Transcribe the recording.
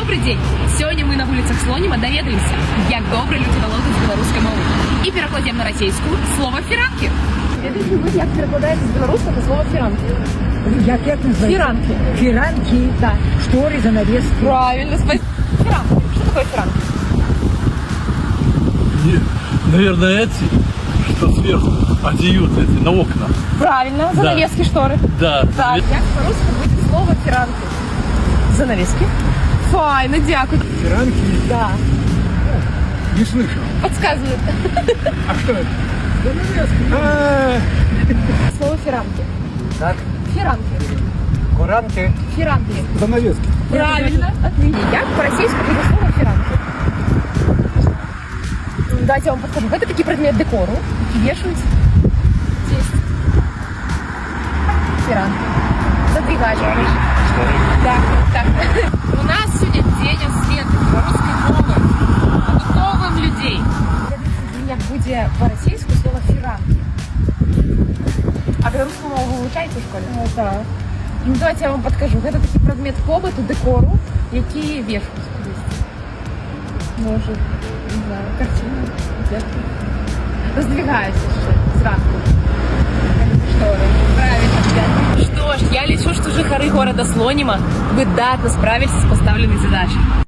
Добрый день! Сёння мы на вулицах Слоніма даведаліся, як добра людзі валодаюць беларускай мовай. І перакладзем на расійскую слова фіранкі. Ведаеце вы, як перакладаецца з беларускага слова фіранкі? Як называется? Фиранки. Фиранки. Да. Шторы, занавески. Правильно, спасибо. Фиранки. Что такое фиранки? Наверное, эти, что сверху одеют эти, на окна. Правильно, занавески, шторы. Да. Так, як по-русски будет слово фиранки? Занавески. Файно, дякую. Фиранки? Да. Не слышал. Подсказывают. А что это? Занавески. Слово фиранки. Так. Фиранки. Куранки. Фиранки. Занавески. Правильно. Отлично. Як по-российски будет слово фиранки? Давайте я вам подскажу. Это такие предмет декору, які вешаются здесь. Фиранки. Задвигач. Так, так. У нас сегодня день освіти белорусской мовы. Готовим людей. Як буде по-российски слово фиранки. А белорусскую мову вы вивчаєте в школе? Так. Ну, давайте я вам подскажу. Это такий предмет побуту, декору, які вешаются кудись. Может, не знаю, картина, где-то. Роздвигаються ще зранку. Шторы. Правильно, ребята. Что ж, я лечу, что жихары города Слоніма выдатно справились с поставленной задачей.